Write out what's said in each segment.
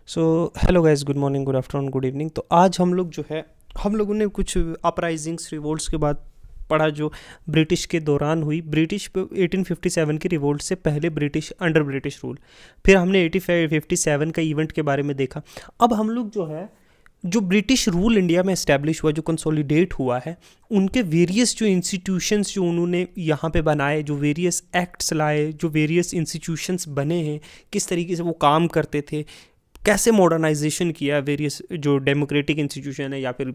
So hello guys, good morning, good afternoon, good evening. तो आज हम लोग जो है हम लोगों ने कुछ अपराइजिंग्स रिवोल्ट्स के बाद पढ़ा जो ब्रिटिश के दौरान हुई। ब्रिटिश 1857 की रिवोल्ट से पहले ब्रिटिश अंडर ब्रिटिश रूल, फिर हमने 1857 का इवेंट के बारे में देखा। अब हम लोग जो है जो ब्रिटिश रूल इंडिया में इस्टेब्लिश हुआ, जो कंसोलिडेट हुआ है, उनके वेरियस जो इंस्टीट्यूशंस जो उन्होंने यहाँ पे बनाए, जो वेरियस एक्ट्स लाए, जो वेरियस इंस्टीट्यूशंस बने हैं, किस तरीके से वो काम करते थे, कैसे मॉडर्नाइजेशन किया वेरियस जो डेमोक्रेटिक इंस्टीट्यूशन है या फिर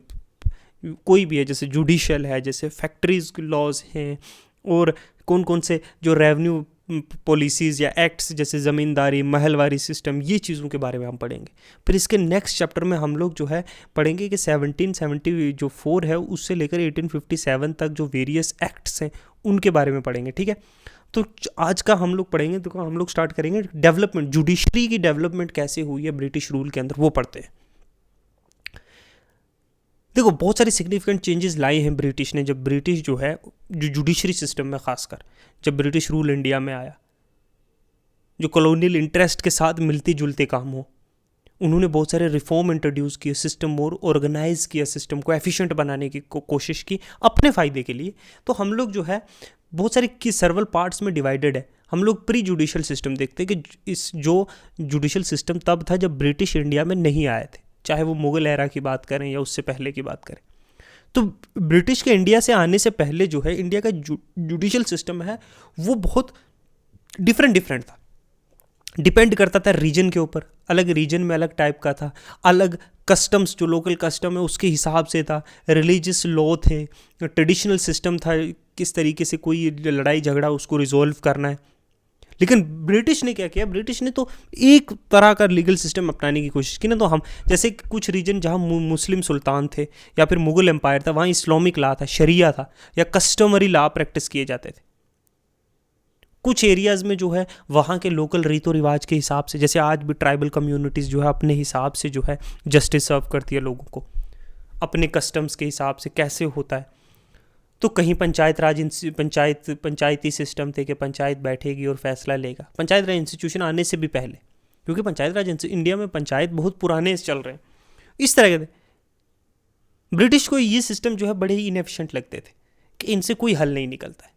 कोई भी है, जैसे जुडिशल है, जैसे फैक्ट्रीज लॉज हैं, और कौन कौन से जो रेवेन्यू पॉलिसीज़ या एक्ट्स जैसे ज़मींदारी, महलवारी सिस्टम, ये चीज़ों के बारे में हम पढ़ेंगे। फिर इसके नेक्स्ट चैप्टर में हम लोग जो है पढ़ेंगे कि 1770 जो 4 है उससे लेकर 1857 तक जो वेरियस एक्ट्स हैं उनके बारे में पढ़ेंगे। ठीक है, तो आज का हम लोग पढ़ेंगे, तो हम लोग स्टार्ट करेंगे डेवलपमेंट, जुडिशरी की डेवलपमेंट कैसे हुई है ब्रिटिश रूल के अंदर, वो पढ़ते हैं। देखो, बहुत सारी सिग्निफिकेंट चेंजेस लाए हैं ब्रिटिश ने। जब ब्रिटिश जो है जो जुडिशरी सिस्टम में, खासकर जब ब्रिटिश रूल इंडिया में आया, जो कॉलोनियल इंटरेस्ट के साथ मिलते जुलते काम हो, उन्होंने बहुत सारे रिफॉर्म इंट्रोड्यूस किए, सिस्टम मोर ऑर्गेनाइज किया, सिस्टम को एफिशिएंट बनाने की कोशिश की अपने फ़ायदे के लिए। तो हम लोग जो है बहुत सारे की सर्वल पार्ट्स में डिवाइडेड है। हम लोग प्री जुडिशल सिस्टम देखते हैं कि इस जो जुडिशल सिस्टम तब था जब ब्रिटिश इंडिया में नहीं आए थे, चाहे वो मुगल एरा की बात करें या उससे पहले की बात करें। तो ब्रिटिश के इंडिया से आने से पहले जो है इंडिया का जुडिशल सिस्टम है वो बहुत डिफरेंट था। डिपेंड करता था रीजन के ऊपर, अलग रीजन में अलग टाइप का था, अलग कस्टम्स जो लोकल कस्टम है उसके हिसाब से था, रिलीजियस लॉ थे, ट्रेडिशनल सिस्टम था, किस तरीके से कोई लड़ाई झगड़ा उसको रिजॉल्व करना है। लेकिन ब्रिटिश ने क्या किया, ब्रिटिश ने तो एक तरह का लीगल सिस्टम अपनाने की कोशिश की ना। तो हम जैसे कुछ रीजन जहाँ मुस्लिम सुल्तान थे या फिर मुगल एम्पायर था, वहाँ इस्लामिक लॉ था, शरिया था, या कस्टमरी लॉ प्रैक्टिस किए जाते थे। कुछ एरियाज़ में जो है वहाँ के लोकल रीतो रिवाज के हिसाब से, जैसे आज भी ट्राइबल कम्युनिटीज़ जो है अपने हिसाब से जो है जस्टिस सर्व करती है लोगों को, अपने कस्टम्स के हिसाब से कैसे होता है। तो कहीं पंचायत राज पंचायती सिस्टम थे कि पंचायत बैठेगी और फैसला लेगा, पंचायत राज इंस्टीट्यूशन आने से भी पहले, क्योंकि पंचायत राज इंडिया में पंचायत बहुत पुराने चल रहे हैं। इस तरह के ब्रिटिश को ये सिस्टम जो है बड़े ही इनएफिशिएंट लगते थे कि इनसे कोई हल नहीं निकलता है।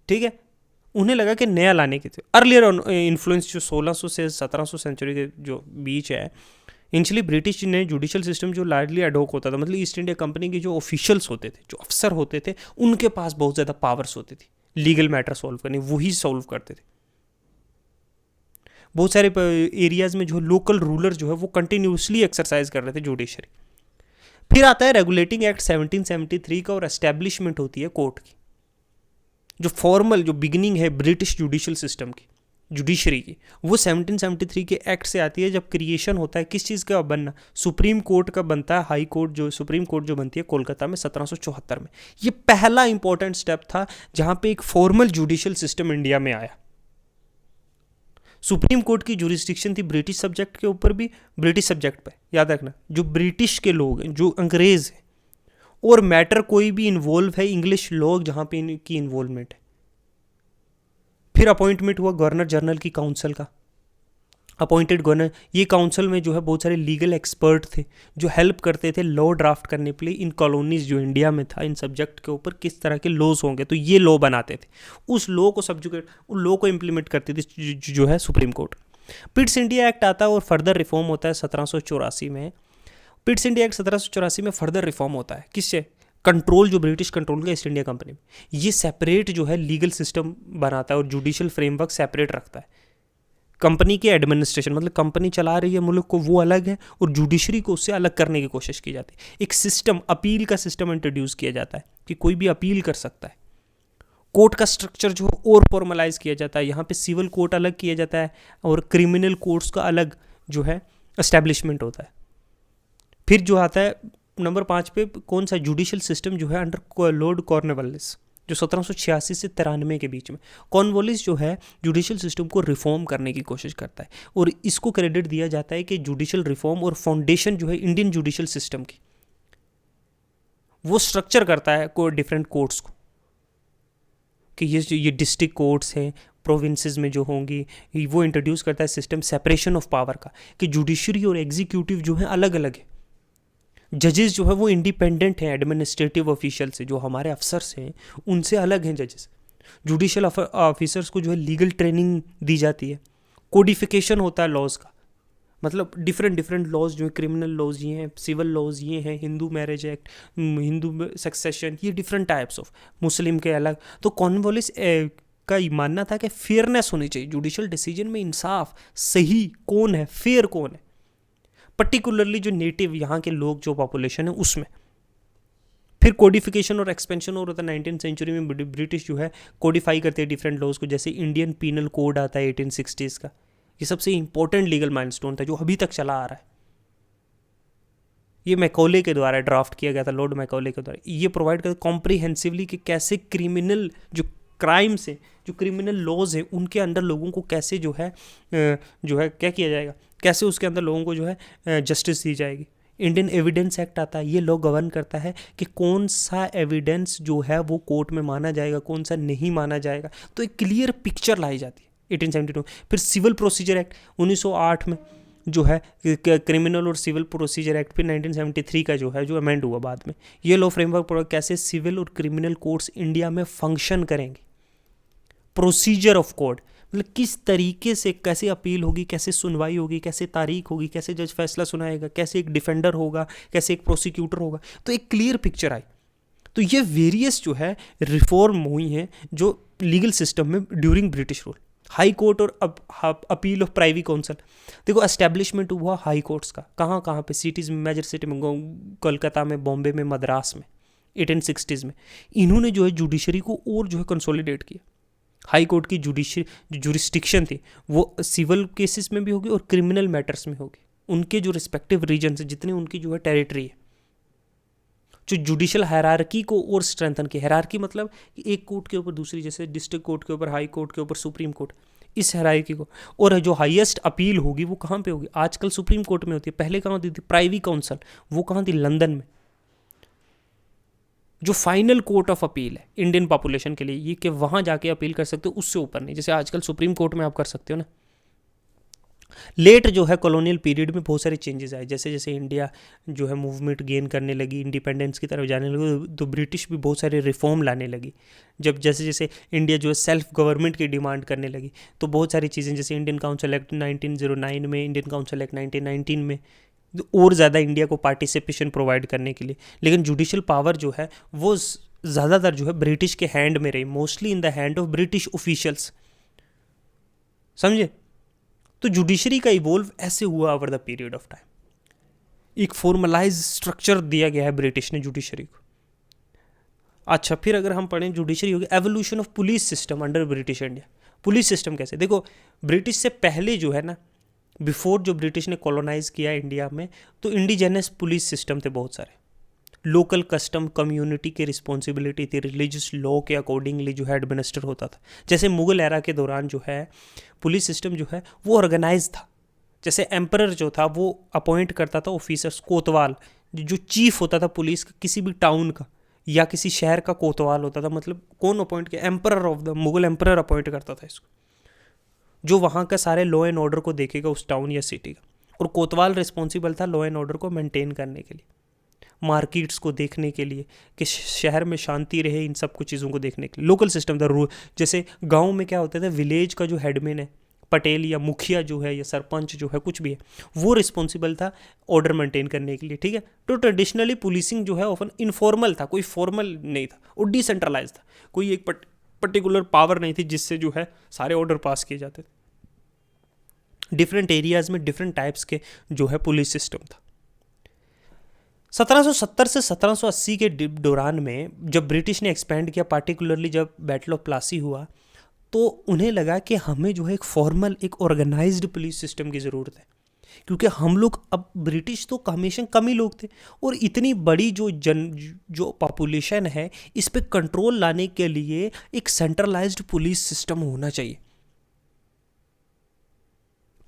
ठीक है, उन्हें लगा कि नया लाने के थे। अर्लियर इन्फ्लुएंस जो 1600 से 1700 सेंचुरी के जो बीच है, इनिशियली ब्रिटिश ने जुडिशल सिस्टम जो लार्जली एडोक होता था, मतलब ईस्ट इंडिया कंपनी के जो ऑफिशियल्स होते थे, जो अफसर होते थे, उनके पास बहुत ज़्यादा पावर्स होती थी लीगल मैटर सॉल्व करने, वही सॉल्व करते थे। बहुत सारे एरियाज़ में जो लोकल रूलर जो है वो कंटिन्यूसली एक्सरसाइज कर रहे थे जुडिशरी। फिर आता है रेगुलेटिंग एक्ट 1773 का, और एस्टेब्लिशमेंट होती है कोर्ट की। जो फॉर्मल जो बिगिनिंग है ब्रिटिश जुडिशल सिस्टम की, जुडिशरी की, वो 1773 के एक्ट से आती है, जब क्रिएशन होता है किस चीज़ का बनना, सुप्रीम कोर्ट का बनता है। हाई कोर्ट जो सुप्रीम कोर्ट जो बनती है कोलकाता में 1774 में। ये पहला इंपॉर्टेंट स्टेप था जहाँ पे एक फॉर्मल जुडिशल सिस्टम इंडिया में आया। सुप्रीम कोर्ट की जुरिस्डिक्शन थी ब्रिटिश सब्जेक्ट के ऊपर भी, ब्रिटिश सब्जेक्ट पे याद रखना, जो ब्रिटिश के लोग हैं, जो अंग्रेज हैं, और मैटर कोई भी इन्वॉल्व है इंग्लिश लोग जहाँ पे इनकी इन्वॉल्वमेंट है। फिर अपॉइंटमेंट हुआ गवर्नर जनरल की काउंसिल का, अपॉइंटेड गवर्नर। ये काउंसिल में जो है बहुत सारे लीगल एक्सपर्ट थे जो हेल्प करते थे लॉ ड्राफ्ट करने के लिए इन कॉलोनीज जो इंडिया में था, इन सब्जेक्ट के ऊपर किस तरह के लॉज होंगे, तो ये लॉ बनाते थे। उस लॉ को सब्जुकेट, उन लॉ को इम्प्लीमेंट करती थी जो है supreme court. Pitt's India act आता है और फर्दर रिफॉर्म होता है 1784 में। पिट्स इंडिया एक्ट 1784 में फर्दर रिफॉर्म होता है, किससे, कंट्रोल जो ब्रिटिश कंट्रोल का ईस्ट इंडिया कंपनी में, ये सेपरेट जो है लीगल सिस्टम बनाता है और जुडिशल फ्रेमवर्क सेपरेट रखता है। कंपनी के एडमिनिस्ट्रेशन, मतलब कंपनी चला रही है मुल्क को, वो अलग है, और जुडिशरी को उससे अलग करने की कोशिश की जाती है। एक सिस्टम, अपील का सिस्टम इंट्रोड्यूस किया जाता है कि कोई भी अपील कर सकता है। कोर्ट का स्ट्रक्चर जो और फॉर्मलाइज किया जाता है, यहाँ पे सिविल कोर्ट अलग किया जाता है और क्रिमिनल कोर्ट्स का अलग जो है एस्टेब्लिशमेंट होता है। फिर जो आता है नंबर 5 पे, कौन सा, जुडिशल सिस्टम जो है अंडर लॉर्ड कॉर्नवालिस, जो 1786 से 93 के बीच में। कॉर्नवालिस जो है जुडिशल सिस्टम को रिफॉर्म करने की कोशिश करता है, और इसको क्रेडिट दिया जाता है कि जुडिशल रिफॉर्म और फाउंडेशन जो है इंडियन जुडिशल सिस्टम की, वो स्ट्रक्चर करता है को डिफरेंट कोर्ट्स को, कि ये डिस्ट्रिक्ट कोर्ट्स हैं, प्रोविंसेस में जो होंगी, वो इंट्रोड्यूस करता है सिस्टम सेपरेशन ऑफ पावर का, कि जुडिशरी और एग्जीक्यूटिव जो है अलग अलग है। जजेस जो है वो इंडिपेंडेंट हैं एडमिनिस्ट्रेटिव ऑफिशियल से, जो हमारे अफसर्स हैं उनसे अलग हैं जजेस। जुडिशियल ऑफिसर्स को जो है लीगल ट्रेनिंग दी जाती है। कोडिफिकेशन होता है लॉज का, मतलब डिफरेंट डिफरेंट लॉज जो है, क्रिमिनल लॉज ये हैं, सिविल लॉज ये हैं, Hindu marriage act, Hindu succession, ये डिफरेंट टाइप्स ऑफ, मुस्लिम के अलग। तो कॉर्नवालिस का ये मानना था कि फेयरनेस होनी चाहिए जुडिशियल डिसीजन में, इंसाफ, सही कौन है, फेयर कौन है, पर्टिकुलरली जो नेटिव यहाँ के लोग जो पॉपुलेशन है उसमें। फिर कोडिफिकेशन और एक्सपेंशन और होता है 19th सेंचुरी में। ब्रिटिश जो है कोडिफाई करते हैं डिफरेंट लॉज को, जैसे इंडियन पीनल कोड आता है 1860s का, ये सबसे इंपॉर्टेंट लीगल माइलस्टोन था जो अभी तक चला आ रहा है। ये मैकॉले के द्वारा ड्राफ्ट किया गया था, लॉर्ड मैकॉले के द्वारा। ये प्रोवाइड करता कॉम्प्रिहेंसिवली कि कैसे क्रिमिनल जो क्राइम्स हैं, जो क्रिमिनल लॉज हैं, उनके अंदर लोगों को कैसे जो है क्या किया जाएगा, कैसे उसके अंदर लोगों को जो है जस्टिस दी जाएगी। इंडियन एविडेंस एक्ट आता है, ये लॉ गवर्न करता है कि कौन सा एविडेंस जो है वो कोर्ट में माना जाएगा, कौन सा नहीं माना जाएगा। तो एक क्लियर पिक्चर लाई जाती है 1872। फिर सिविल प्रोसीजर एक्ट 1908 में जो है, क्रिमिनल और सिविल प्रोसीजर एक्ट। फिर 1973 का जो है जो अमेंड हुआ बाद में, ये लॉ फ्रेमवर्क कैसे सिविल और क्रिमिनल कोर्ट्स इंडिया में फंक्शन करेंगे। प्रोसीजर ऑफ कोर्ट मतलब किस तरीके से, कैसे अपील होगी, कैसे सुनवाई होगी, कैसे तारीख होगी, कैसे जज फैसला सुनाएगा, कैसे एक डिफेंडर होगा, कैसे एक प्रोसिक्यूटर होगा। तो एक क्लियर पिक्चर आई। तो ये वेरियस जो है रिफॉर्म हुई हैं जो लीगल सिस्टम में during British rule. High court और अपील ऑफ प्राइवी काउंसिल, देखो एस्टेब्लिशमेंट हुआ हाई कोर्ट्स का कहाँ कहाँ पे, सिटीज़ में, मेजर सिटी में, कोलकाता में, बॉम्बे में, मद्रास में 1860s में। इन्होंने जो है जुडिशरी को और जो है कंसोलिडेट किया। हाई कोर्ट की जुरिस्डिक्शन थी वो सिविल केसेस में भी होगी और क्रिमिनल मैटर्स में होगी, उनके जो रिस्पेक्टिव रीजन से जितने उनकी जो है टेरिटरी है। जो जुडिशियल हायरार्की को और स्ट्रेंथन की, हायरार्की मतलब एक कोर्ट के ऊपर दूसरी, जैसे डिस्ट्रिक्ट कोर्ट के ऊपर, हाई कोर्ट के ऊपर सुप्रीम कोर्ट, इस हायरार्की को। और जो हाईएस्ट अपील होगी वो कहाँ पे होगी, आजकल सुप्रीम कोर्ट में होती है, पहले कहाँ होती थी, प्राइवी काउंसिल, वो कहाँ थी, लंदन में। जो फाइनल कोर्ट ऑफ अपील है इंडियन पॉपुलेशन के लिए ये, कि वहाँ जाके अपील कर सकते हो, उससे ऊपर नहीं, जैसे आजकल सुप्रीम कोर्ट में आप कर सकते हो ना। लेट जो है कॉलोनियल पीरियड में बहुत सारे चेंजेस आए, जैसे जैसे इंडिया जो है मूवमेंट गेन करने लगी, इंडिपेंडेंस की तरफ जाने लगी, तो ब्रिटिश भी बहुत सारे रिफॉर्म लाने लगी। जब जैसे जैसे इंडिया जो है सेल्फ गवर्नमेंट की डिमांड करने लगी, तो बहुत सारी चीज़ें, जैसे इंडियन काउंसिल एक्ट 1909 में, इंडियन काउंसिल एक्ट 1919 में, और ज़्यादा इंडिया को पार्टिसिपेशन प्रोवाइड करने के लिए। लेकिन जुडिशियल पावर जो है वो ज़्यादातर जो है ब्रिटिश के हैंड में रही, mostly in the hand of British officials, समझे। तो जुडिशरी का इवोल्व ऐसे हुआ over the period of time. एक फॉर्मलाइज स्ट्रक्चर दिया गया है ब्रिटिश ने जुडिशरी को। अच्छा, फिर अगर हम पढ़ें जुडिशरी होगी, evolution of police system under British India. Police system कैसे, देखो ब्रिटिश से पहले जो है ना, बिफोर जो ब्रिटिश ने कॉलोनाइज किया इंडिया में, तो इंडिजेनस पुलिस सिस्टम थे बहुत सारे। लोकल कस्टम कम्युनिटी की रिस्पॉन्सिबिलिटी थी, रिलीजियस लॉ के अकॉर्डिंगली जो है एडमिनिस्टर होता था। जैसे मुगल एरा के दौरान जो है पुलिस सिस्टम जो है वो ऑर्गेनाइज था। जैसे एम्परर जो था वो अपॉइंट करता था ऑफिसर्स, कोतवाल जो चीफ होता था पुलिस का, किसी भी टाउन का या किसी शहर का कोतवाल होता था। मतलब कौन अपॉइंट किया, emperor of the Mughal emperor appoint करता था इसको, जो वहाँ का सारे लॉ एंड ऑर्डर को देखेगा उस टाउन या सिटी का। और कोतवाल रिस्पॉन्सिबल था लॉ एंड ऑर्डर को मेंटेन करने के लिए, मार्केट्स को देखने के लिए, कि शहर में शांति रहे, इन सब कुछ चीज़ों को देखने के लिए। लोकल सिस्टम था, रूल। जैसे गांव में क्या होता था, विलेज का जो हेडमैन है, पटेल या मुखिया जो है या सरपंच जो है, कुछ भी है, वो रिस्पॉन्सिबल था ऑर्डर मेंटेन करने के लिए, ठीक है। तो ट्रेडिशनली पुलिसिंग जो है ऑफन इनफॉर्मल था, कोई फॉर्मल नहीं था, और डिसेंट्रलाइज था। कोई एक पर्टिकुलर पावर नहीं थी जिससे जो है सारे ऑर्डर पास किए जाते थे। डिफरेंट एरियाज में डिफरेंट टाइप्स के जो है पुलिस सिस्टम था। 1770 से 1780 के दौरान में जब ब्रिटिश ने एक्सपेंड किया, पार्टिकुलरली जब बैटल ऑफ प्लासी हुआ, तो उन्हें लगा कि हमें जो है एक फॉर्मल, एक ऑर्गेनाइज्ड पुलिस सिस्टम की ज़रूरत है। क्योंकि हम लोग, अब ब्रिटिश तो हमेशा कम ही लोग थे, और इतनी बड़ी जो पॉपुलेशन है, इस पे कंट्रोल लाने के लिए एक सेंट्रलाइज्ड पुलिस सिस्टम होना चाहिए।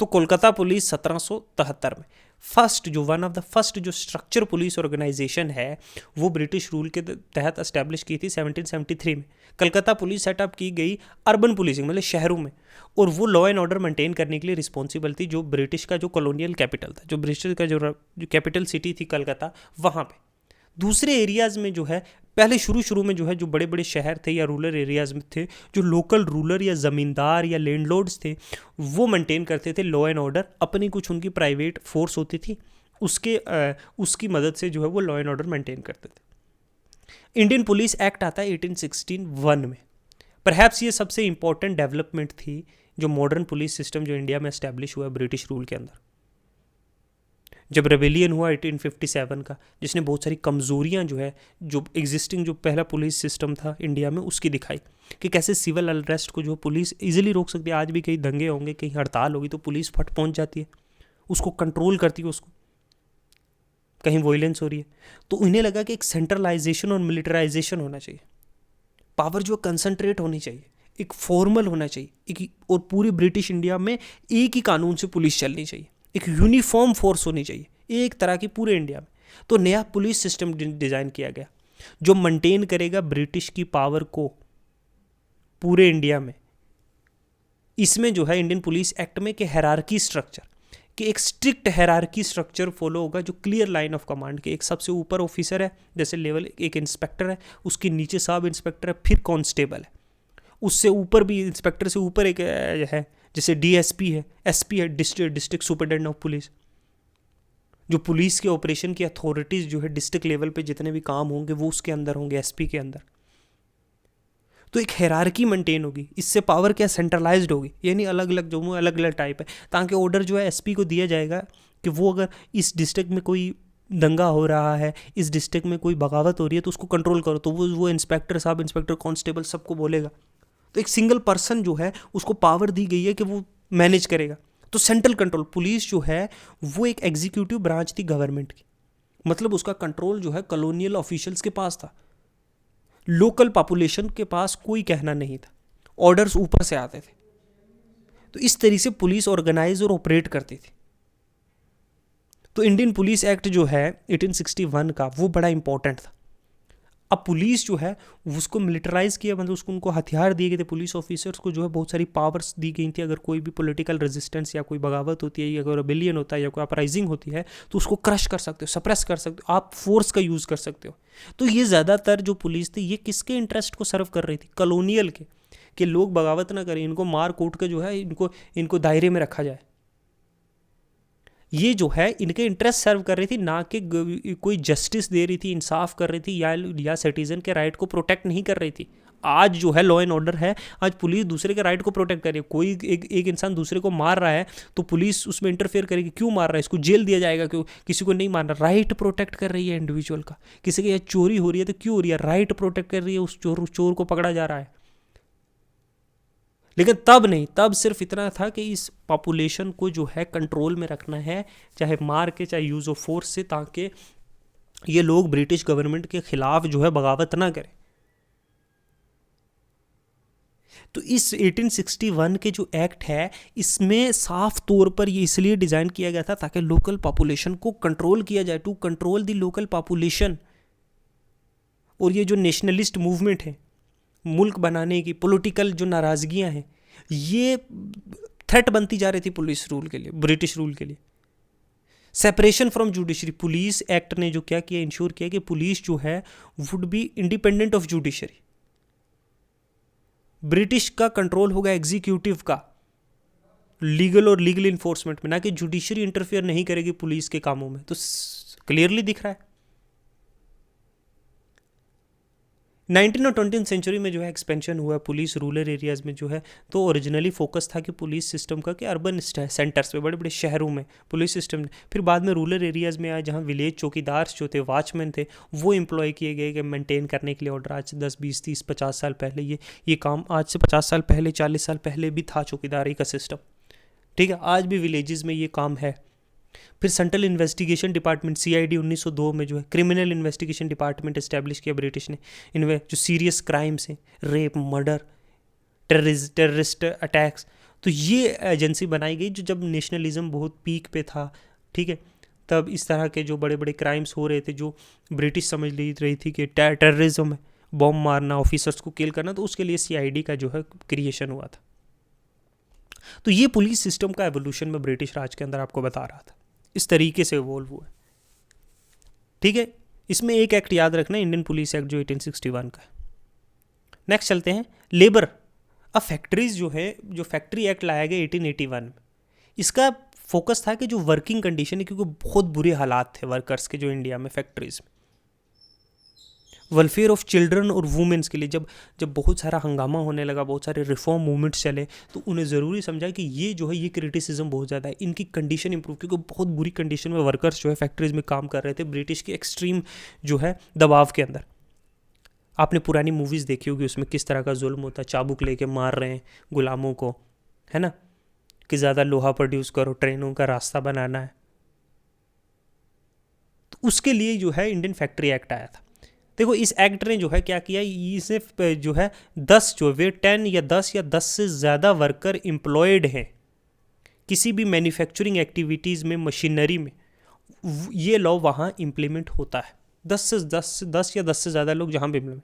तो कोलकाता पुलिस 1773 में फर्स्ट जो वन ऑफ द फर्स्ट जो स्ट्रक्चर पुलिस ऑर्गेनाइजेशन है वो ब्रिटिश रूल के तहत एस्टैब्लिश की थी 1773 में। कलकत्ता पुलिस सेटअप की गई अर्बन पुलिसिंग मतलब शहरों में, और वो लॉ एंड ऑर्डर मेंटेन करने के लिए रिस्पॉन्सिबल थी जो ब्रिटिश का जो कॉलोनियल कैपिटल था, जो ब्रिटिश का जो कैपिटल सिटी थी कलकत्ता, वहाँ पे। दूसरे एरियाज़ में जो है पहले शुरू में जो है जो बड़े बड़े शहर थे या रूरल एरियाज़ में थे, जो लोकल रूलर या ज़मींदार या लैंडलॉर्ड्स थे वो मेंटेन करते थे लॉ एंड ऑर्डर, अपनी कुछ उनकी प्राइवेट फोर्स होती थी उसकी मदद से जो है वो लॉ एंड ऑर्डर मेंटेन करते थे। इंडियन पुलिस एक्ट आता है 1861 में। परहैप्स ये सबसे इंपॉर्टेंट डेवलपमेंट थी जो मॉडर्न पुलिस सिस्टम जो इंडिया में एस्टैब्लिश हुआ ब्रिटिश रूल के अंदर। जब रेबेलियन हुआ 1857 का, जिसने बहुत सारी कमज़ोरियाँ जो है जो एग्जिस्टिंग जो पहला पुलिस सिस्टम था इंडिया में उसकी दिखाई कि कैसे सिविल अनरेस्ट को जो पुलिस इजीली रोक सकती है। आज भी कहीं दंगे होंगे, कहीं हड़ताल होगी तो पुलिस फट पहुंच जाती है, उसको कंट्रोल करती है, उसको कहीं वॉयलेंस हो रही है तो इन्हें लगा कि एक सेंट्रलाइजेशन और मिलिटराइजेशन होना चाहिए, पावर जो कंसंट्रेट होनी चाहिए, एक फॉर्मल होना चाहिए, एक और पूरी ब्रिटिश इंडिया में एक ही कानून से पुलिस चलनी चाहिए, एक यूनिफॉर्म फोर्स होनी चाहिए एक तरह की पूरे इंडिया में। तो नया पुलिस सिस्टम डिज़ाइन किया गया जो मेंटेन करेगा ब्रिटिश की पावर को पूरे इंडिया में। इसमें जो है इंडियन पुलिस एक्ट में कि हायरार्की स्ट्रक्चर, कि एक स्ट्रिक्ट हायरार्की स्ट्रक्चर फॉलो होगा जो क्लियर लाइन ऑफ कमांड के, एक सबसे ऊपर ऑफिसर है जैसे लेवल एक इंस्पेक्टर है, उसके नीचे सब इंस्पेक्टर है, फिर कांस्टेबल है, उससे ऊपर भी इंस्पेक्टर से ऊपर एक है जैसे डीएसपी है, एसपी है, डिस्ट्रिक्ट सुपरिटेंडेंट ऑफ पुलिस, जो पुलिस के ऑपरेशन की अथॉरिटीज़ जो है डिस्ट्रिक्ट लेवल पे जितने भी काम होंगे वो उसके अंदर होंगे, एसपी के अंदर। तो एक हायरार्की मेंटेन होगी, इससे पावर क्या सेंट्रलाइज्ड होगी, यानी अलग अलग जो अलग अलग टाइप है, ताकि ऑर्डर जो है एसपी को दिया जाएगा कि वो अगर इस डिस्ट्रिक्ट में कोई दंगा हो रहा है, इस डिस्ट्रिक्ट में कोई बगावत हो रही है तो उसको कंट्रोल करो, तो वो इंस्पेक्टर, सब इंस्पेक्टर, कांस्टेबल सबको बोलेगा। तो एक सिंगल पर्सन जो है उसको पावर दी गई है कि वो मैनेज करेगा। तो सेंट्रल कंट्रोल पुलिस जो है वो एक एग्जीक्यूटिव ब्रांच थी गवर्नमेंट की, मतलब उसका कंट्रोल जो है कॉलोनियल ऑफिशियल्स के पास था, लोकल पॉपुलेशन के पास कोई कहना नहीं था, ऑर्डर्स ऊपर से आते थे। तो इस तरीके से पुलिस ऑर्गेनाइज और ऑपरेट करती थी। तो इंडियन पुलिस एक्ट जो है 1861 का वो बड़ा इंपॉर्टेंट था। अब पुलिस जो है उसको मिलिटराइज किया, मतलब उसको उनको हथियार दिए गए थे, पुलिस ऑफिसर्स को जो है बहुत सारी पावर्स दी गई थी। अगर कोई भी पॉलिटिकल रेजिस्टेंस या कोई बगावत होती है या कोई रेबेलियन होता है या कोई अपराइजिंग होती है तो उसको क्रश कर सकते हो, सप्रेस कर सकते हो, आप फोर्स का यूज़ कर सकते हो। तो ये ज़्यादातर जो पुलिस थी ये किसके इंटरेस्ट को सर्व कर रही थी, कॉलोनियल के, कि लोग बगावत ना करें, इनको मार कूट के जो है इनको दायरे में रखा जाए। ये जो है इनके इंटरेस्ट सर्व कर रही थी, ना कि कोई जस्टिस दे रही थी, इंसाफ कर रही थी या सिटीजन के राइट को प्रोटेक्ट नहीं कर रही थी। आज जो है लॉ एंड ऑर्डर है, आज पुलिस दूसरे के राइट को प्रोटेक्ट कर रही है। कोई एक इंसान दूसरे को मार रहा है तो पुलिस उसमें इंटरफेयर करेगी, क्यों मार रहा है, इसको जेल दिया जाएगा, क्यों, किसी को नहीं मारना, राइट प्रोटेक्ट कर रही है इंडिविजुअल का। किसी के यहाँ चोरी हो रही है तो क्यों हो रही है, राइट प्रोटेक्ट कर रही है, उस चोर को पकड़ा जा रहा है। लेकिन तब नहीं, तब सिर्फ इतना था कि इस पॉपुलेशन को जो है कंट्रोल में रखना है, चाहे मार के चाहे यूज़ ऑफ फोर्स से, ताकि ये लोग ब्रिटिश गवर्नमेंट के खिलाफ जो है बगावत ना करें। तो इस 1861 के जो एक्ट है इसमें साफ तौर पर ये इसलिए डिज़ाइन किया गया था ताकि लोकल पॉपुलेशन को कंट्रोल किया जाए, to control the local population. और ये जो नेशनलिस्ट मूवमेंट है, मुल्क बनाने की पॉलिटिकल जो नाराज़गियाँ हैं, ये थ्रेट बनती जा रही थी पुलिस रूल के लिए, ब्रिटिश रूल के लिए। Separation from judiciary, police act ने जो क्या किया, इंश्योर किया कि पुलिस जो है would be independent of judiciary. British का कंट्रोल होगा एग्जीक्यूटिव का, लीगल और लीगल इन्फोर्समेंट में, ना कि जुडिशरी इंटरफेयर नहीं करेगी पुलिस के कामों में। तो क्लियरली दिख रहा है 19 और 20 सेंचुरी में जो है एक्सपेंशन हुआ पुलिस रूरल एरियाज़ में जो है। तो ओरिजिनली फोकस था कि पुलिस सिस्टम का कि अर्बन सेंटर्स पे, बड़े बड़े शहरों में पुलिस सिस्टम। फिर बाद में रूरल एरियाज़ में आया जहाँ विलेज चौकीदार जो थे, वॉचमैन थे, वो एम्प्लॉय किए गए कि मेंटेन करने के लिए ऑर्डर। आज से 10, 20, 30, 50 साल पहले ये काम, आज से 50 साल पहले, 40 साल पहले भी था चौकीदारी का सिस्टम, ठीक है। आज भी विलेजेस में ये काम है। फिर सेंट्रल इन्वेस्टिगेशन डिपार्टमेंट सीआईडी 1902 में जो है क्रिमिनल इन्वेस्टिगेशन डिपार्टमेंट इस्टेब्लिश किया ब्रिटिश ने। इनमें जो सीरियस क्राइम्स हैं, रेप, मर्डर, टेररिस्ट अटैक्स, तो ये एजेंसी बनाई गई जो जब नेशनलिज्म बहुत पीक पे था, ठीक है, तब इस तरह के जो बड़े बड़े क्राइम्स हो रहे थे जो ब्रिटिश समझ रही थी कि टेररिज्म है, बॉम्ब मारना, ऑफिसर्स को किल करना, तो उसके लिए सीआईडी का जो है क्रिएशन हुआ था। तो ये पुलिस सिस्टम का एवोल्यूशन में ब्रिटिश राज के अंदर आपको बता रहा था, इस तरीके से इवॉल्व हुआ है, ठीक है। इसमें एक एक्ट याद रखना, इंडियन पुलिस एक्ट जो 1861 का है। नेक्स्ट चलते हैं लेबर। अब फैक्ट्रीज जो है, जो फैक्ट्री एक्ट लाया गया 1881 में, इसका फोकस था कि जो वर्किंग कंडीशन है, क्योंकि बहुत बुरे हालात थे वर्कर्स के जो इंडिया में फैक्ट्रीज में, वेलफेयर ऑफ चिल्ड्रन और वुमेन्स के लिए जब जब बहुत सारा हंगामा होने लगा, बहुत सारे रिफॉर्म मूवमेंट्स चले, तो उन्हें ज़रूरी समझा कि ये जो है ये क्रिटिसिज्म बहुत ज़्यादा है, इनकी कंडीशन इंप्रूव, क्योंकि बहुत बुरी कंडीशन में वर्कर्स जो है फैक्ट्रीज में काम कर रहे थे ब्रिटिश के एक्सट्रीम जो है दबाव के अंदर। आपने पुरानी मूवीज़ देखी होगी, उसमें किस तरह का जुल्म होता है, चाबुक लेके मार रहे हैं गुलामों को, है ना, कि ज़्यादा लोहा प्रोड्यूस करो, ट्रेनों का रास्ता बनाना है। तो उसके लिए जो है इंडियन फैक्ट्री एक्ट आया था। देखो इस एक्ट ने जो है क्या किया, इसे जो है 10 जो वे 10 या 10 से ज़्यादा वर्कर एम्प्लॉयड हैं किसी भी मैन्युफैक्चरिंग एक्टिविटीज़ में, मशीनरी में, ये लॉ वहाँ इम्प्लीमेंट होता है। 10 या 10 से ज़्यादा लोग जहाँ भी इम्प्लीमेंट,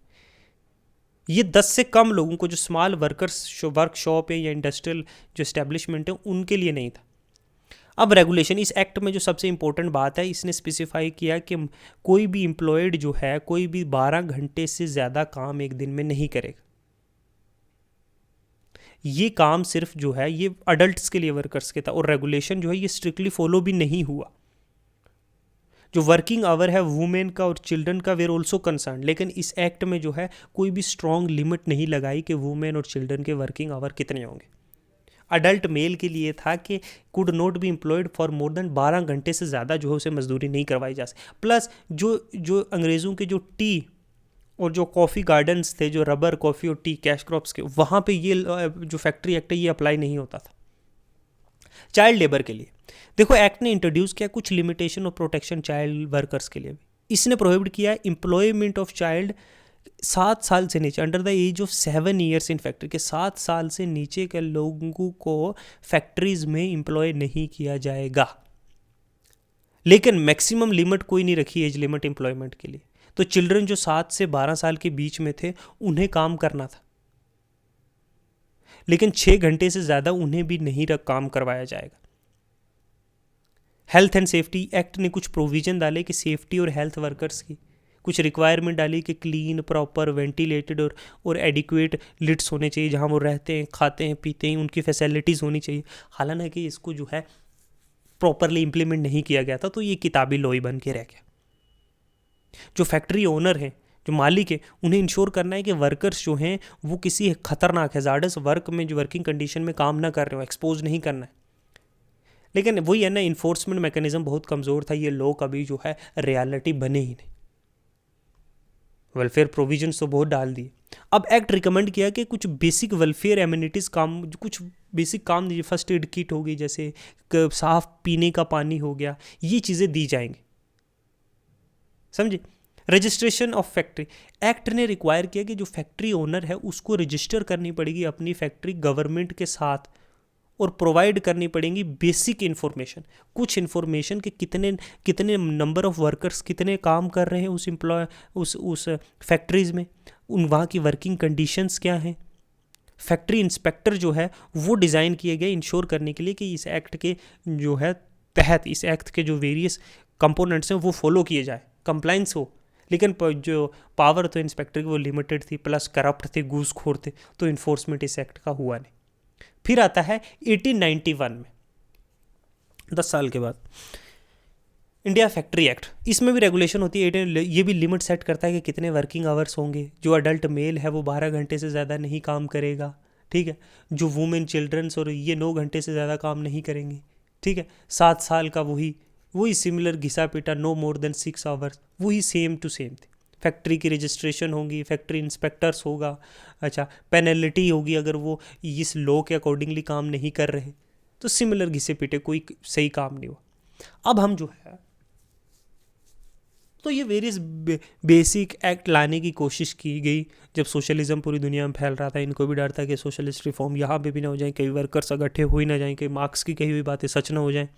ये 10 से कम लोगों को, जो स्मॉल वर्कर्स वर्कशॉप है या इंडस्ट्रियल जो इस्टेब्लिशमेंट है, उनके लिए नहीं था। अब रेगुलेशन, इस एक्ट में जो सबसे इंपॉर्टेंट बात है, इसने स्पेसिफाई किया कि कोई भी एम्प्लॉयड जो है कोई भी 12 घंटे से ज़्यादा काम एक दिन में नहीं करेगा। ये काम सिर्फ जो है ये अडल्ट्स के लिए, वर्कर्स के था, और रेगुलेशन जो है ये स्ट्रिक्टली फॉलो भी नहीं हुआ। जो वर्किंग आवर है वुमेन का और चिल्ड्रन का, वेर ऑल्सो कंसर्न, लेकिन इस एक्ट में जो है कोई भी स्ट्रॉन्ग लिमिट नहीं लगाई कि वुमेन और चिल्ड्रन के वर्किंग आवर कितने होंगे। अडल्ट मेल के लिए था कि could not be employed for more than 12 घंटे से ज़्यादा जो है उसे मजदूरी नहीं करवाई जा सकती। प्लस जो जो अंग्रेज़ों के जो टी और जो कॉफ़ी गार्डन्स थे, जो रबर, कॉफ़ी और टी कैश क्रॉप्स के, वहाँ पे ये जो फैक्ट्री एक्ट है ये अप्लाई नहीं होता था। चाइल्ड लेबर के लिए देखो एक्ट ने इंट्रोड्यूस किया कुछ लिमिटेशन और प्रोटेक्शन चाइल्ड वर्कर्स के लिए भी। इसने प्रोहिबिट किया एम्प्लॉयमेंट ऑफ चाइल्ड 7 साल से नीचे, under the age of 7 years in factory, के 7 साल से नीचे के लोगों को फैक्ट्रीज में एम्प्लॉय नहीं किया जाएगा। लेकिन मैक्सिमम लिमिट कोई नहीं रखी एज लिमिट एम्प्लॉयमेंट के लिए। तो चिल्ड्रन जो 7 से 12 साल के बीच में थे उन्हें काम करना था, लेकिन 6 घंटे से ज़्यादा उन्हें भी नहीं काम करवाया जाएगा। हेल्थ एंड सेफ्टी एक्ट ने कुछ प्रोविजन डाले कि सेफ्टी और हेल्थ वर्कर्स की कुछ रिक्वायरमेंट डाली कि क्लीन, प्रॉपर, वेंटिलेटेड और एडिक्वेट लिट्स होने चाहिए, जहाँ वो रहते हैं, खाते हैं, पीते हैं, उनकी फैसिलिटीज़ होनी चाहिए। हालांकि इसको जो है प्रॉपरली इम्प्लीमेंट नहीं किया गया था, तो ये किताबी लॉ ही बन के रह गया। जो फैक्ट्री ओनर हैं, जो मालिक है, उन्हें इंश्योर करना है कि वर्कर्स जो हैं वो किसी खतरनाक हैजार्डस वर्क में, जो वर्किंग कंडीशन में काम ना कर रहे हो, एक्सपोज नहीं करना है। लेकिन वही है ना, इन्फोर्समेंट मैकेनिज्म बहुत कमज़ोर था, ये लॉ कभी जो है रियलिटी बने ही नहीं। वेलफेयर प्रोविजंस तो बहुत डाल दिए। अब एक्ट रिकमेंड किया कि कुछ बेसिक वेलफेयर एमिनिटीज़ काम, कुछ बेसिक काम दीजिए, फर्स्ट एड किट होगी, जैसे साफ पीने का पानी हो गया, ये चीज़ें दी जाएंगी, समझे। रजिस्ट्रेशन ऑफ फैक्ट्री एक्ट ने रिक्वायर किया कि जो फैक्ट्री ओनर है उसको रजिस्टर करनी पड़ेगी अपनी फैक्ट्री गवर्नमेंट के साथ, और प्रोवाइड करनी पड़ेंगी बेसिक इन्फॉर्मेशन, कुछ इन्फॉर्मेशन कि कितने कितने नंबर ऑफ वर्कर्स कितने काम कर रहे हैं उस फैक्ट्रीज़ में, उन वहाँ की वर्किंग कंडीशंस क्या हैं। फैक्ट्री इंस्पेक्टर जो है वो डिज़ाइन किए गए इंश्योर करने के लिए कि इस एक्ट के जो है तहत, इस एक्ट के जो वेरियस कंपोनेंट्स हैं वो फॉलो किए जाए, कंप्लाइंस हो। लेकिन जो पावर तो इंस्पेक्टर की वो लिमिटेड थी, प्लस करप्ट थे, घूसखोर थे, तो इन्फोर्समेंट इस एक्ट का हुआ नहीं। फिर आता है 1891 में, 10 साल के बाद, इंडिया फैक्ट्री एक्ट। इसमें भी रेगुलेशन होती है, ये भी लिमिट सेट करता है कि कितने वर्किंग आवर्स होंगे। जो अडल्ट मेल है वो 12 घंटे से ज़्यादा नहीं काम करेगा, ठीक है। जो वुमेन, चिल्ड्रंस और ये 9 घंटे से ज़्यादा काम नहीं करेंगे, ठीक है। 7 साल का वही सिमिलर घिसा पिटा, नो मोर देन 6 आवर्स, वही सेम टू सेम थी। फैक्ट्री की रजिस्ट्रेशन होगी, फैक्ट्री इंस्पेक्टर्स होगा, अच्छा, पेनल्टी होगी अगर वो इस लॉ के अकॉर्डिंगली काम नहीं कर रहे, तो सिमिलर घिसे पिटे, कोई सही काम नहीं हुआ। अब हम जो है तो ये वेरियस बेसिक एक्ट लाने की कोशिश की गई जब सोशलिज्म पूरी दुनिया में फैल रहा था। इनको भी डर था कि सोशलिस्ट रिफॉर्म यहाँ पे भी ना हो जाए, कई वर्कर्स इकट्ठे हो ही ना जाएं, कई मार्क्स की कही हुई बातें सच ना हो जाएं,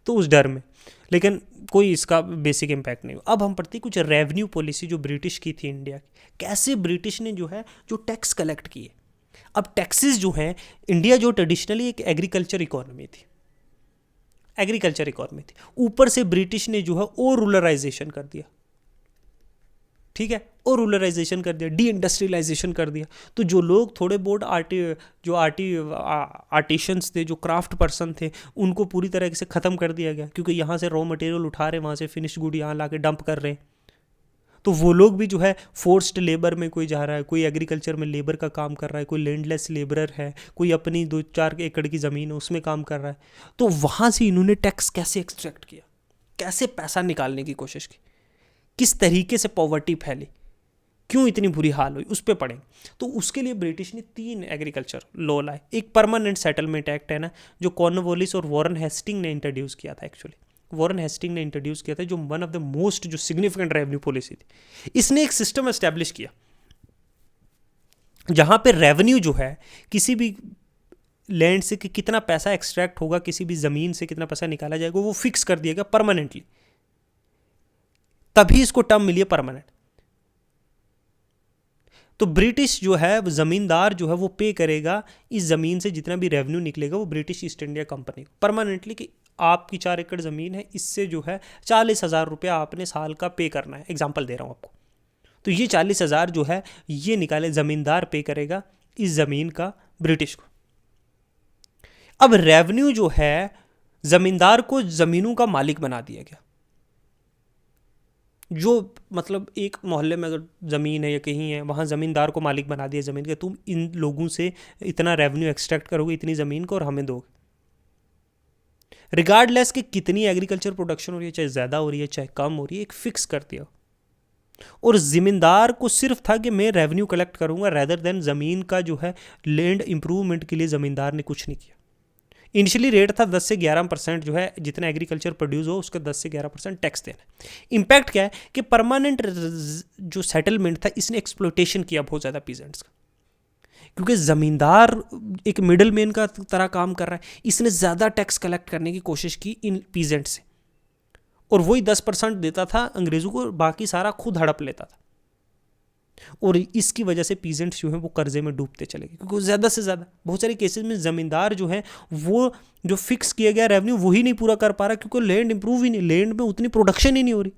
तो उस डर में। लेकिन कोई इसका बेसिक इम्पैक्ट नहीं हुआ। अब हम पढ़ते कुछ रेवेन्यू पॉलिसी जो ब्रिटिश की थी इंडिया की, कैसे ब्रिटिश ने जो है जो टैक्स कलेक्ट किए। अब टैक्सेस जो हैं, इंडिया जो ट्रेडिशनली एक एग्रीकल्चर इकोनॉमी थी, ऊपर से ब्रिटिश ने जो है और रूरलाइजेशन कर दिया, ठीक है, और रूरलाइजेशन कर दिया, डी इंडस्ट्रियलाइजेशन कर दिया। तो जो लोग थोड़े बहुत आर्टिशंस थे, जो क्राफ्ट पर्सन थे, उनको पूरी तरह से ख़त्म कर दिया गया, क्योंकि यहाँ से रॉ मटेरियल उठा रहे, वहाँ से फिनिश गुड यहाँ ला के डंप कर रहे हैं। तो वो लोग भी जो है फोर्स्ड लेबर में कोई जा रहा है, कोई एग्रीकल्चर में लेबर का काम कर रहा है, कोई लैंडलेस लेबरर है, कोई अपनी 2-4 एकड़ की ज़मीन है उसमें काम कर रहा है। तो वहाँ से इन्होंने टैक्स कैसे एक्सट्रैक्ट किया, कैसे पैसा निकालने की कोशिश की, किस तरीके से पॉवर्टी फैली, क्यों इतनी बुरी हाल हुई, उस पर पढ़ें। तो उसके लिए ब्रिटिश ने 3 एग्रीकल्चर लॉ लाए। एक परमानेंट सेटलमेंट एक्ट है ना, जो कॉर्नवालिस और वॉरेन हेस्टिंग ने इंट्रोड्यूस किया था। एक्चुअली वॉरेन हेस्टिंग ने इंट्रोड्यूस किया था, जो वन ऑफ द मोस्ट जो सिग्निफिकेंट रेवेन्यू पॉलिसी थी। इसने एक सिस्टम एस्टेब्लिश किया जहां पे रेवेन्यू जो है किसी भी लैंड से कि कितना पैसा एक्सट्रैक्ट होगा, किसी भी जमीन से कितना पैसा निकाला जाएगा, वो फिक्स कर दिया गया परमानेंटली। तभी इसको टर्म मिली है परमानेंट। तो ब्रिटिश जो है जमींदार जो है वो पे करेगा इस जमीन से जितना भी रेवेन्यू निकलेगा वो ब्रिटिश ईस्ट इंडिया कंपनी को परमानेंटली, कि आपकी 4 एकड़ ज़मीन है, इससे जो है 40,000 रुपया आपने साल का पे करना है। एग्जाम्पल दे रहा हूँ आपको। तो ये 40,000 जो है ये निकाले ज़मींदार पे करेगा इस ज़मीन का ब्रिटिश को। अब रेवेन्यू जो है ज़मींदार को ज़मीनों का मालिक बना दिया गया। जो मतलब एक मोहल्ले में अगर ज़मीन है या कहीं है, वहाँ ज़मींदार को मालिक बना दिया ज़मीन के, तुम इन लोगों से इतना रेवेन्यू एक्सट्रैक्ट करोगे, इतनी ज़मीन को, और हमें दोगे, रिगार्डलेस कि कितनी एग्रीकल्चर प्रोडक्शन हो रही है, चाहे ज़्यादा हो रही है चाहे कम हो रही है, एक फिक्स कर दिया। और ज़मींदार को सिर्फ था कि मैं रेवेन्यू कलेक्ट करूँगा, रेदर देन ज़मीन का जो है लैंड इंप्रूवमेंट के लिए ज़मींदार ने कुछ नहीं किया। इनिशियली रेट था 10 से 11%, जो है जितना एग्रीकल्चर प्रोड्यूस हो उसका 10 से 11% टैक्स देना। इम्पैक्ट क्या है कि परमानेंट जो सेटलमेंट था इसने एक्सप्लोटेशन किया बहुत ज़्यादा पीजेंट्स का, क्योंकि ज़मींदार एक मिडल मैन का तरह काम कर रहा है। इसने ज़्यादा टैक्स कलेक्ट करने की कोशिश की इन पीजेंट से, और वही 10% देता था अंग्रेज़ों को, बाकी सारा खुद हड़प लेता था। और इसकी वजह से पीजेंट्स जो हैं वो कर्जे में डूबते चले गए, क्योंकि ज़्यादा से ज़्यादा बहुत सारे केसेस में ज़मींदार जो है वो जो फिक्स किया गया रेवेन्यू वही नहीं पूरा कर पा रहा, क्योंकि लैंड इंप्रूव ही नहीं, लैंड में उतनी प्रोडक्शन ही नहीं हो रही।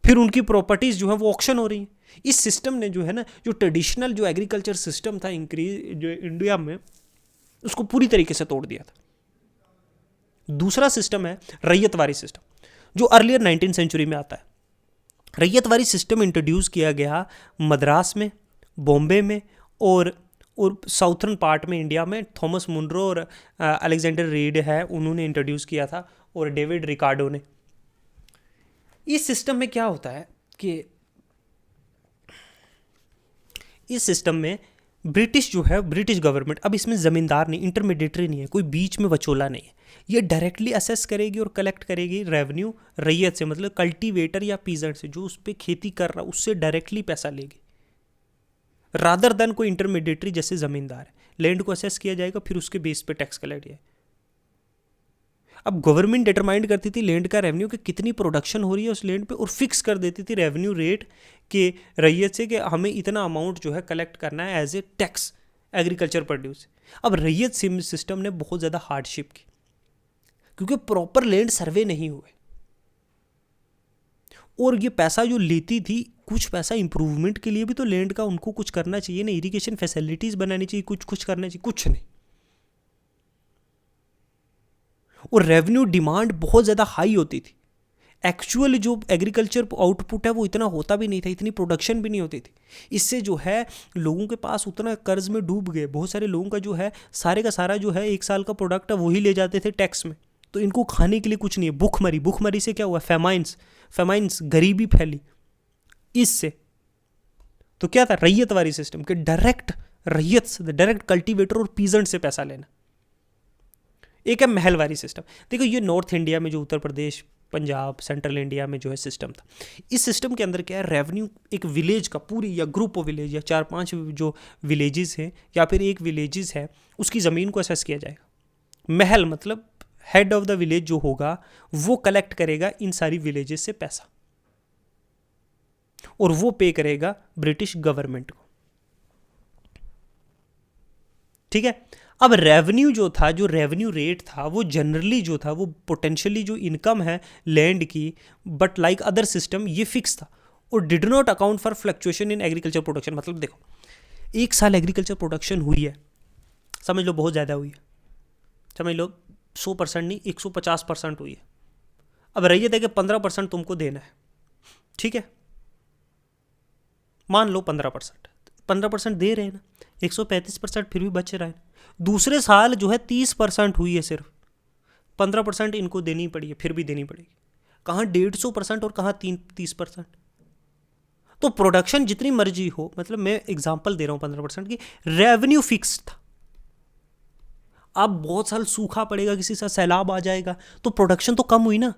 फिर उनकी प्रॉपर्टीज जो है वो ऑक्शन हो रही हैं। इस सिस्टम ने जो है ना, जो ट्रेडिशनल जो एग्रीकल्चर सिस्टम था इंक्रीज जो इंडिया में, उसको पूरी तरीके से तोड़ दिया था। दूसरा सिस्टम है रैयतवारी सिस्टम, जो अर्लियर 19th सेंचुरी में आता है। रैयतवारी सिस्टम इंट्रोड्यूस किया गया मद्रास में, बॉम्बे में, और साउथर्न पार्ट में इंडिया में थॉमस मुनरो और अलेक्जेंडर रीड है, उन्होंने इंट्रोड्यूस किया था, और डेविड रिकार्डो ने। इस सिस्टम में क्या होता है कि इस सिस्टम में ब्रिटिश जो है, ब्रिटिश गवर्नमेंट, अब इसमें ज़मींदार नहीं, इंटरमीडिएटरी नहीं है, कोई बीच में वचोला नहीं है, ये डायरेक्टली असेस करेगी और कलेक्ट करेगी रेवेन्यू रैयत से, मतलब कल्टीवेटर या पीजेंट से, जो उस पर खेती कर रहा उससे डायरेक्टली पैसा लेगी, रादर देन कोई इंटरमीडिएटरी जैसे ज़मींदार है। लैंड को असेस किया जाएगा, फिर उसके बेस पे टैक्स कलेक्ट किया। अब गवर्नमेंट डिटरमाइंड करती थी लैंड का रेवेन्यू कि कितनी प्रोडक्शन हो रही है उस लैंड पे, और फिक्स कर देती थी रेवेन्यू रेट के रैयत से कि हमें इतना अमाउंट जो है कलेक्ट करना है as a tax agriculture produce. अब रैयत सिस्टम ने बहुत ज़्यादा हार्डशिप की, क्योंकि प्रॉपर लैंड सर्वे नहीं हुए, और ये पैसा जो लेती थी, कुछ पैसा इंप्रूवमेंट के लिए भी तो लैंड का उनको कुछ करना चाहिए ना, इरिगेशन फैसिलिटीज़ बनानी चाहिए, कुछ करना चाहिए, कुछ नहीं। और रेवेन्यू डिमांड बहुत ज़्यादा हाई होती थी। एक्चुअल जो एग्रीकल्चर आउटपुट है वो इतना होता भी नहीं था, इतनी प्रोडक्शन भी नहीं होती थी। इससे जो है लोगों के पास उतना कर्ज में डूब गए। बहुत सारे लोगों का जो है सारे का सारा जो है 1 साल का प्रोडक्ट है वही ले जाते थे टैक्स में, तो इनको खाने के लिए कुछ नहीं है। भूखमरी से क्या हुआ, फेमाइंस, गरीबी फैली इससे। तो क्या था, रैयतवारी सिस्टम के डायरेक्ट कल्टीवेटर और पीजेंट से पैसा लेना। एक है महलवारी सिस्टम। देखो ये नॉर्थ इंडिया में जो उत्तर प्रदेश, पंजाब, सेंट्रल इंडिया में जो है सिस्टम था, इस सिस्टम के अंदर क्या है, रेवेन्यू एक विलेज का पूरी या ग्रुप ऑफ विलेज या 4-5 जो विलेजेस हैं या फिर एक विलेजेस है उसकी ज़मीन को असेस किया जाएगा। महल मतलब हेड ऑफ द विलेज जो होगा वो कलेक्ट करेगा इन सारी विलेजेस से पैसा और वो पे करेगा ब्रिटिश गवर्नमेंट को। ठीक है। अब रेवेन्यू जो था, जो रेवेन्यू रेट था, वो जनरली जो था वो पोटेंशियली जो इनकम है लैंड की, बट लाइक अदर सिस्टम ये फिक्स था और did not account for fluctuation in agriculture production. मतलब देखो एक साल एग्रीकल्चर प्रोडक्शन हुई है, समझ लो बहुत ज़्यादा हुई है, समझ लो 100% नहीं 150% हुई है। अब रही है कि 15% तुमको देना है, ठीक है, मान लो 15% दे रहे हैं ना, 135% फिर भी बच रहा है। दूसरे साल जो है 30% हुई है, सिर्फ 15% इनको देनी पड़ी है, फिर भी देनी पड़ेगी। कहाँ 150% और कहाँ 30%। तो प्रोडक्शन जितनी मर्जी हो, मतलब मैं एग्जांपल दे रहा हूँ 15% की, रेवेन्यू फिक्स था। अब बहुत साल सूखा पड़ेगा, किसी साल सैलाब आ जाएगा, तो प्रोडक्शन तो कम हुई ना,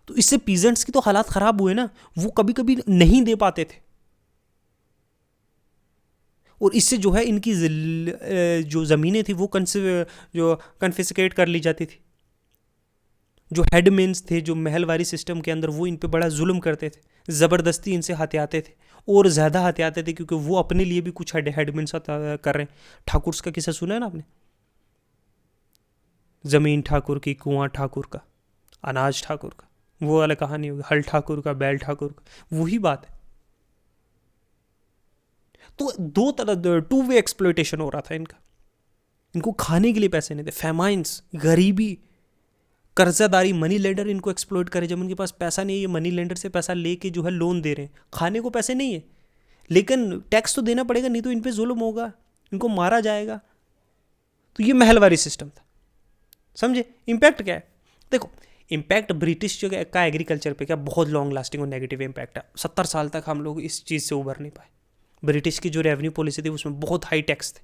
तो इससे पीजेंट्स की तो हालात खराब हुए ना, वो कभी कभी नहीं दे पाते थे और इससे जो है इनकी जो ज़मीनें थी वो जो कन्फिस्केट कर ली जाती थी। जो हेडमेन्स थे जो महलवारी सिस्टम के अंदर, वो इन पे बड़ा जुल्म करते थे, ज़बरदस्ती इनसे हथियाते थे और ज़्यादा हथियाते थे क्योंकि वो अपने लिए भी कुछ हेडमेन्स कर रहे हैं। ठाकुर का किस्सा सुना है ना आपने, ज़मीन ठाकुर की, कुआं ठाकुर का, अनाज ठाकुर का, वो वाला कहानी होगी, हल ठाकुर का, बैल ठाकुर का, वही बात है। तो दो तरह, टू वे एक्सप्लॉयटेशन हो रहा था इनका। इनको खाने के लिए पैसे नहीं थे, फेमाइंस, गरीबी, कर्जादारी, मनी लेंडर इनको एक्सप्लॉइट करे। जब उनके पास पैसा नहीं है, ये मनी लेंडर से पैसा लेके जो है लोन दे रहे हैं, खाने को पैसे नहीं है लेकिन टैक्स तो देना पड़ेगा, नहीं तो इन पे जुल्म होगा, इनको मारा जाएगा। तो ये महलवारी सिस्टम था, समझे। इम्पैक्ट क्या है, देखो इम्पैक्ट ब्रिटिश जो का एग्रीकल्चर पे क्या बहुत लॉन्ग लास्टिंग और नेगेटिव इम्पैक्ट है। 70 साल तक हम लोग इस चीज़ से उभर नहीं पाए। ब्रिटिश की जो रेवेन्यू पॉलिसी थी उसमें बहुत हाई टैक्स थे,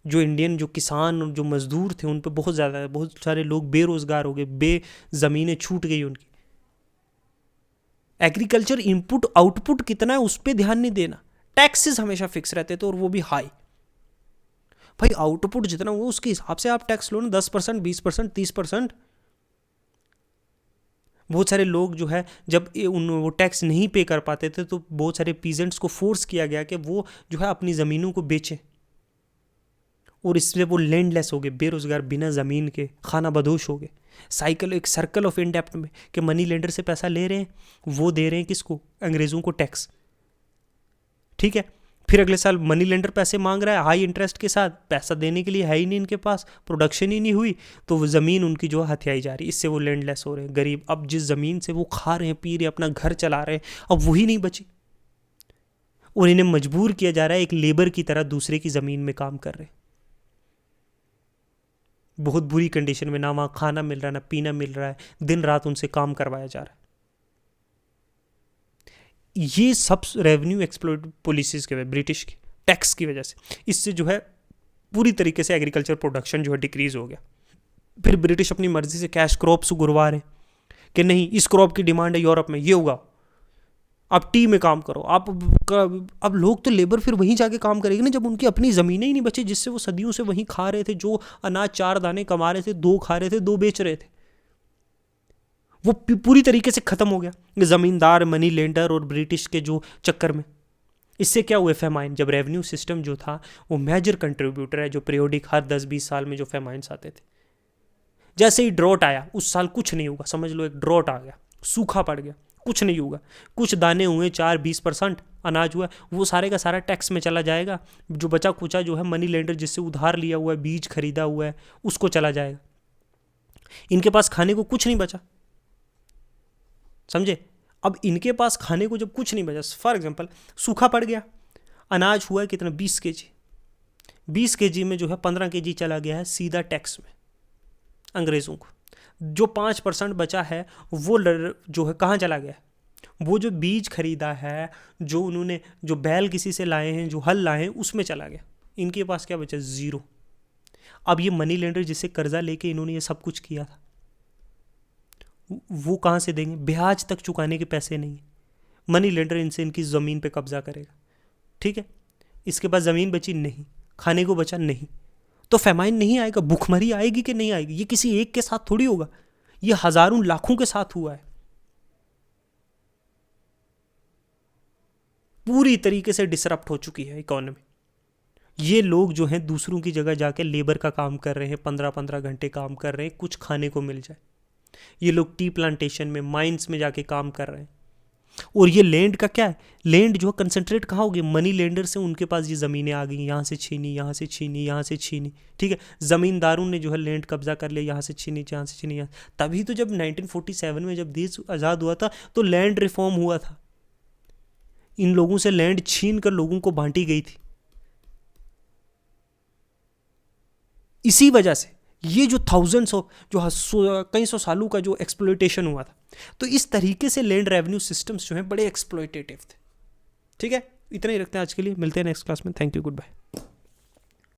जो इंडियन जो किसान और जो मजदूर थे उन पे बहुत ज़्यादा, बहुत सारे लोग बेरोजगार हो गए, ज़मीनें छूट गई उनकी। एग्रीकल्चर इनपुट आउटपुट कितना है उस पर ध्यान नहीं देना, टैक्सेस हमेशा फिक्स रहते थे और वो भी हाई। भाई आउटपुट जितना हो उसके हिसाब से आप टैक्स लो ना, 10%, 20%, 30%। बहुत सारे लोग जो है जब वो टैक्स नहीं पे कर पाते थे तो बहुत सारे पीजेंट्स को फोर्स किया गया कि वो जो है अपनी ज़मीनों को बेचें और इससे वो लैंडलेस हो गए, बेरोजगार, बिना ज़मीन के खाना बदोश हो गए। साइकिल, एक सर्कल ऑफ इंडेप्ट में कि मनी लेंडर से पैसा ले रहे हैं, वो दे रहे हैं किसको, अंग्रेज़ों को टैक्स, ठीक है। फिर अगले साल मनी लेंडर पैसे मांग रहा है हाई इंटरेस्ट के साथ, पैसा देने के लिए है ही नहीं इनके पास, प्रोडक्शन ही नहीं हुई, तो वो ज़मीन उनकी जो है हथियाई जा रही, इससे वो लैंडलेस हो रहे हैं, गरीब। अब जिस ज़मीन से वो खा रहे हैं, पी रहे हैं, अपना घर चला रहे हैं, अब वही नहीं बची और इन्हें मजबूर किया जा रहा है एक लेबर की तरह दूसरे की ज़मीन में काम कर रहे हैं, बहुत बुरी कंडीशन में, ना वहाँ खाना मिल रहा है ना पीना मिल रहा है, दिन रात उनसे काम करवाया जा रहा है। ये सब रेवेन्यू एक्सप्लोइट पॉलिसीज के वजह, ब्रिटिश की टैक्स की वजह से, इससे जो है पूरी तरीके से एग्रीकल्चर प्रोडक्शन जो है डिक्रीज हो गया। फिर ब्रिटिश अपनी मर्जी से कैश क्रॉप्स उगवा रहे कि नहीं इस क्रॉप की डिमांड है यूरोप में, ये उगाओ, आप टी में काम करो आप। अब लोग तो लेबर फिर वहीं जाके काम करेंगे ना जब उनकी अपनी ज़मीनें ही नहीं बची, जिससे वो सदियों से वहीं खा रहे थे, जो अनाज 4 दाने कमा रहे थे, 2 खा रहे थे, 2 बेच रहे थे, वो पूरी तरीके से ख़त्म हो गया ज़मींदार, मनी लेंडर और ब्रिटिश के जो चक्कर में। इससे क्या हुए, फेमाइन। जब रेवेन्यू सिस्टम जो था वो मेजर कंट्रीब्यूटर है, जो पीरियोडिक हर 10-20 साल में जो फेमाइंस आते थे, जैसे ही ड्रॉट आया उस साल कुछ नहीं होगा, समझ लो एक ड्रॉट आ गया, सूखा पड़ गया, कुछ नहीं होगा, कुछ दाने हुए 4-20% अनाज हुआ, वो सारे का सारा टैक्स में चला जाएगा, जो बचा कुचा जो है मनी लेंडर जिससे उधार लिया हुआ है, बीज खरीदा हुआ है, उसको चला जाएगा, इनके पास खाने को कुछ नहीं बचा, समझे। अब इनके पास खाने को जब कुछ नहीं बचा, फॉर एग्जांपल सूखा पड़ गया, अनाज हुआ है कितना 20 kg, 20 kg में जो है 15 kg चला गया है सीधा टैक्स में अंग्रेज़ों को, जो 5% बचा है वो जो है कहाँ चला गया, वो जो बीज खरीदा है, जो उन्होंने जो बैल किसी से लाए हैं, जो हल लाए हैं, उसमें चला गया। इनके पास क्या बचा, ज़ीरो। अब ये मनी लेंडर जिससे कर्जा लेके इन्होंने ये सब कुछ किया था, वो कहाँ से देंगे? ब्याज तक चुकाने के पैसे नहीं है। मनी लेंडर इनसे इनकी ज़मीन पे कब्जा करेगा, ठीक है। इसके पास ज़मीन बची नहीं, खाने को बचा नहीं, तो फेमाइन नहीं आएगा, भूखमरी आएगी कि नहीं आएगी? ये किसी एक के साथ थोड़ी होगा, ये हजारों लाखों के साथ हुआ है। पूरी तरीके से डिसरप्ट हो चुकी है इकोनॉमी। ये लोग जो हैं दूसरों की जगह जाके लेबर का काम कर रहे हैं, 15-15 घंटे काम कर रहे हैं, कुछ खाने को मिल जाए। ये लोग टी प्लांटेशन में, माइंस में जाके काम कर रहे हैं। और ये लैंड का क्या है, लैंड जो कंसंट्रेट कहाँ हो गई? मनी लेंडर से उनके पास ये ज़मीनें आ गई, यहाँ से छीनी, यहाँ से छीनी, यहाँ से छीनी, ठीक है। ज़मींदारों ने जो है लैंड कब्जा कर लिया, यहाँ से छीनी, यहाँ से छीनी, यहाँ। तभी तो जब 1947 में जब देश आज़ाद हुआ था तो लैंड रिफॉर्म हुआ था। इन लोगों से लैंड छीन कर लोगों को बांटी गई थी। इसी वजह से ये जो थाउजेंड्स ऑफ, जो कई सौ सालों का जो एक्सप्लॉयटेशन हुआ था, तो इस तरीके से लैंड रेवेन्यू सिस्टम्स जो हैं बड़े एक्सप्लॉयटेटिव थे, ठीक है। इतना ही रखते हैं आज के लिए, मिलते हैं नेक्स्ट क्लास में। Thank you, good bye.